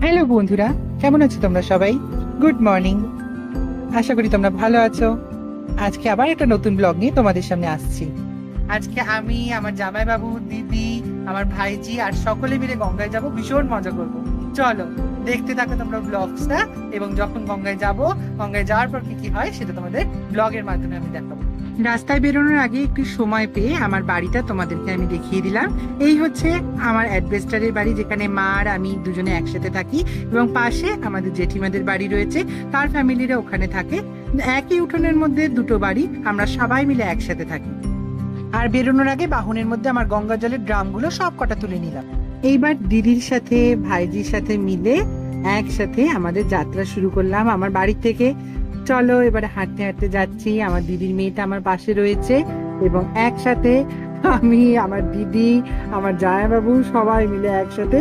Hello বন্ধুরা, কেমন আছো তোমরা সবাই? Good morning. আশা করি তোমরা ভালো আছো। আজকে আবার একটা নতুন ব্লগ নিয়ে তোমাদের সামনে আসছি। আজকে আমি, আমার জামাইবাবু, দিদি, আমার ভাইজি আর সকলে মিলে গঙ্গায় যাব, ভীষণ মজা করব। চলো দেখতে থাকো তোমরা ব্লগসটা, এবং যখন গঙ্গায় যাব, গঙ্গায় যাওয়ার পর কি কি হয় সেটা তোমাদের ব্লগের মাধ্যমে আমি দেখাবো। রাস্তায় বেরোনোর আগে একটু সময় পেয়ে আমার বাড়িটা তোমাদেরকে আমি দেখিয়ে দিলাম। এই হচ্ছে আমার অ্যাডভেস্টারের বাড়ি, যেখানে মা আর আমি দুজনে একসাথে থাকি, এবং পাশে আমাদের জেঠিমাদের বাড়ি রয়েছে, তার ফ্যামিলিরা ওখানে থাকে। একই উঠোনের মধ্যে দুটো বাড়ি, আমরা সবাই মিলে একসাথে থাকি। আর বেরোনোর আগে বাহনের মধ্যে আমার গঙ্গা জলের ড্রামগুলো সব কটা তুলে নিলাম। এইবার দিদির সাথে ভাইজির সাথে মিলে একসাথে আমাদের যাত্রা শুরু করলাম আমার বাড়ি থেকে। চলো এবারে হাঁটতে হাঁটতে যাচ্ছি। আমার দিদির মেয়েটা আমার পাশে রয়েছে, এবং একসাথে আমি, আমার দিদি, আমার জামাইবাবু সবাই মিলে একসাথে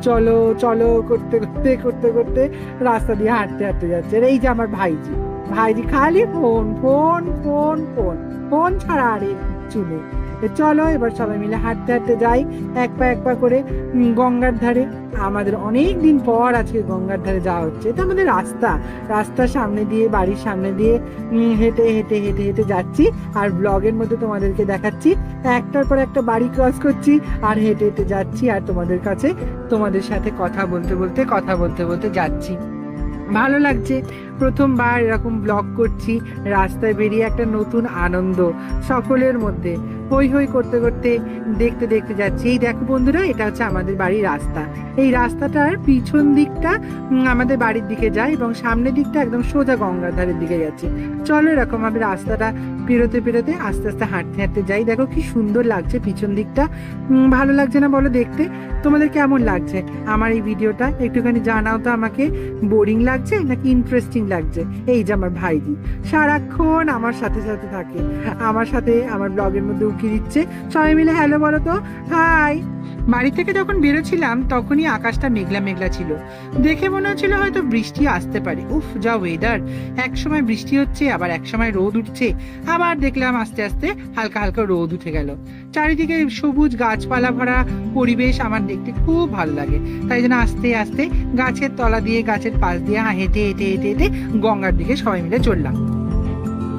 চলো চলো করতে করতে করতে করতে রাস্তা দিয়ে হাঁটতে হাঁটতে যাচ্ছে। আর এই যে আমার ভাইজি, ভাইজি খালি phone phone phone phone phone ছাড়া আর কিচ্ছু নেই। চলো এবার সবাই মিলে হাঁটতে হাঁটতে যাই, এক পা করে গঙ্গার ধারে। আমাদের অনেক দিন পর আজকে গঙ্গার ধারে যাওয়া হচ্ছে। এটা আমাদের রাস্তার সামনে দিয়ে, বাড়ির সামনে দিয়ে হেঁটে হেঁটে হেঁটে হেঁটে যাচ্ছি। আর ব্লগের মধ্যে তোমাদেরকে দেখাচ্ছি, একটার পর একটা বাড়ি ক্রস করছি আর হেঁটে হেঁটে যাচ্ছি, আর তোমাদের কাছে তোমাদের সাথে কথা বলতে বলতে যাচ্ছি। ভালো লাগছে, প্রথমবার এরকম ব্লগ করছি। রাস্তায় বেরিয়ে একটা নতুন আনন্দ সকলের মধ্যে, হই হই করতে করতে দেখতে দেখতে যাচ্ছি। এই দেখো বন্ধুরা, এটা হচ্ছে আমাদের বাড়ির রাস্তা। এই রাস্তাটার পিছন দিকটা আমাদের বাড়ির দিকে যায়, এবং সামনের দিকটা একদম সোজা গঙ্গার ধারের দিকে যাচ্ছে। চলো এরকম আমি রাস্তাটা পেরোতে পেরোতে আস্তে আস্তে হাঁটতে হাঁটতে যাই। দেখো কি সুন্দর লাগছে পিছন দিকটা, ভালো লাগছে না বলো দেখতে? তোমাদের কেমন লাগছে আমার এই ভিডিওটা? একটুখানি জানাও তো আমাকে, বোরিং লাগছে নাকি ইন্টারেস্টিং লাগছে? এই যে আমার ভাইজি সারাক্ষণ আমার সাথে সাথে থাকে, আমার সাথে আমার ব্লগের মধ্যে উঠিয়ে দিচ্ছে। সবাই মিলে হ্যালো বলো তো, হাই। বাড়ি থেকে যখন বেরোছিলাম তখনই আকাশটা মেঘলা মেঘলা ছিল, দেখে মনে হচ্ছিল হয়তো বৃষ্টি আসতে পারে। উফ যা ওয়েদার! এক সময় বৃষ্টি হচ্ছে, আবার এক সময় রোদ উঠছে, আবার দেখলাম আস্তে আস্তে হালকা হালকা রোদ উঠে গেল। চারিদিকে সবুজ গাছপালা ভরা পরিবেশ আমার দেখতে খুব ভালো লাগে। তাই জন্য আস্তে আস্তে গাছের তলা দিয়ে, গাছের পাশ দিয়ে হেঁটে হেঁটে হেঁটে হেঁটে গঙ্গার দিকে সবাই মিলে চললাম।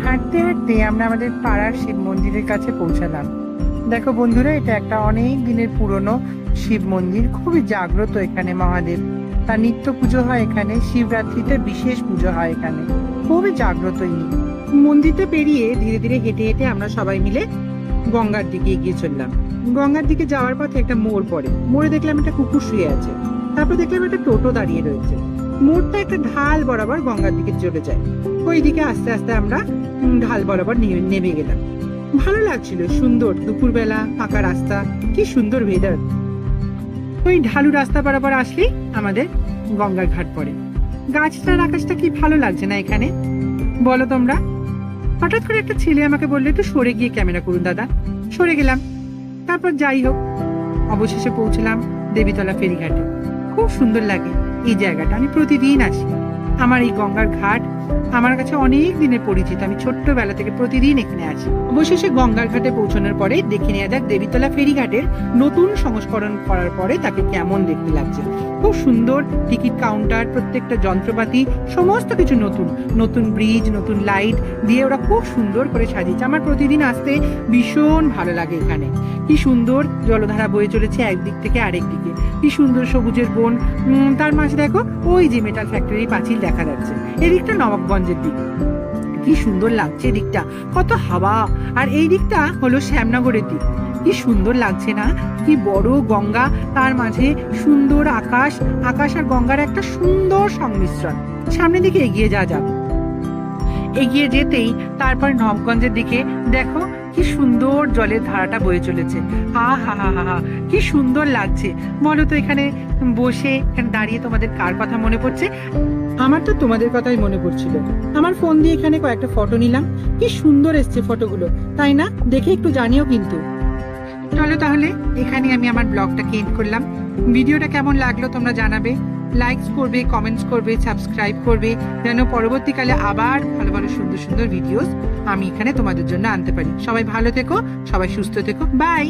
হাঁটতে হাঁটতে আমরা আমাদের পাড়ার শিব মন্দিরের কাছে পৌঁছালাম। দেখো বন্ধুরা, এটা একটা অনেক দিনের পুরনো শিব মন্দির, খুবই জাগ্রত এখানে মহাদেব। তার নিত্য পুজো হয় এখানে, শিবরাত্রিতে বিশেষ পুজো হয় এখানে, খুবই জাগ্রত এই মন্দিরটা। পেরিয়ে ধীরে ধীরে হেঁটে হেঁটে আমরা সবাই মিলে গঙ্গার দিকে এগিয়ে চললাম। গঙ্গার দিকে যাওয়ার পথে একটা মোড় পড়ে, মোড়ে দেখলাম একটা কুকুর শুয়ে আছে। তারপর দেখলাম একটা টোটো দাঁড়িয়ে রয়েছে। মোড়টা একটা ঢাল বরাবর গঙ্গার দিকে চলে যায়। ওই দিকে আস্তে আস্তে আমরা ঢাল বরাবর নেমে গেলাম। ভালো লাগছিল, সুন্দর দুপুরবেলা ফাঁকা রাস্তা, কি সুন্দর ওয়েদার। ওই ঢালু রাস্তা বরাবর আসলেই আমাদের গঙ্গার ঘাট পড়ে। গাছটার আকাশটা কি ভালো লাগছে না এখানে, বলো তোমরা? হঠাৎ করে একটা ছেলে আমাকে বললো, একটু সরে গিয়ে ক্যামেরা করুন দাদা। সরে গেলাম। তারপর যাই হোক, অবশেষে পৌঁছলাম দেবীতলা ফেরিঘাটে। খুব সুন্দর লাগে এই জায়গাটা, আমি প্রতিদিন আসি। আমার এই গঙ্গার ঘাট আমার কাছে অনেক দিনের পরিচিত, আমি ছোট্টবেলা থেকে প্রতিদিন এখানে আসি। অবশেষে গঙ্গার ঘাটে পৌঁছানোর পরে দেখে নেওয়া যাক দেবীতলা ফেরিঘাটের নতুন সংস্করণ করার পরে তাকে কেমন দেখতে লাগছে। খুব সুন্দর টিকিট কাউন্টার, প্রত্যেকটা যন্ত্রপাতি, সমস্ত কিছু নতুন নতুন, ব্রিজ, নতুন লাইট দিয়ে ওরা খুব সুন্দর করে সাজিয়েছে। আমার প্রতিদিন আসতে ভীষণ ভালো লাগে এখানে। কি সুন্দর জলধারা বয়ে চলেছে একদিক থেকে আরেক দিকে, কি সুন্দর সবুজের বন। তার মাঝে দেখো ওই যে মেটাল ফ্যাক্টরি পাঁচিল দেখা যাচ্ছে, এদিকটা নবাবগঞ্জের দিক। কি সুন্দর লাগছে দিকটা, কত হাওয়া। আর এই দিকটা হলো শ্যামনগরের দিক। কি সুন্দর লাগছে না? কি বড় গঙ্গা, তার মাঝে সুন্দর আকাশ, আকাশ আর গঙ্গার একটা সুন্দর সংমিশ্রণ। সামনের দিকে এগিয়ে যাওয়া যাক। এগিয়ে যেতেই তারপর নবাবগঞ্জের দিকে দেখো কি সুন্দর জলের ধারাটা বয়ে চলেছে। হা হা হা হা, কি সুন্দর লাগছে বলো তো? এখানে বসে, এখানে দাঁড়িয়ে তোমাদের কার কথা মনে পড়ছে? আমার তো তোমাদের কথাই মনে পড়ছিল। আমার ফোন দিয়ে এখানে কয়েকটা ফটো নিলাম, কি সুন্দর এসছে ফটোগুলো, তাই না? দেখে একটু জানিও কিন্তু। চলো তাহলে এখানে আমি আমার ব্লগটাকে এন্ড করলাম। ভিডিওটা কেমন লাগলো তোমরা জানাবে, লাইকস করবে, কমেন্টস করবে, সাবস্ক্রাইব করবে, যেন পরবর্তীকালে আবার ভালো ভালো সুন্দর সুন্দর ভিডিওস আমি এখানে তোমাদের জন্য আনতে পারি। সবাই ভালো থেকো, সবাই সুস্থ থেকো, বাই।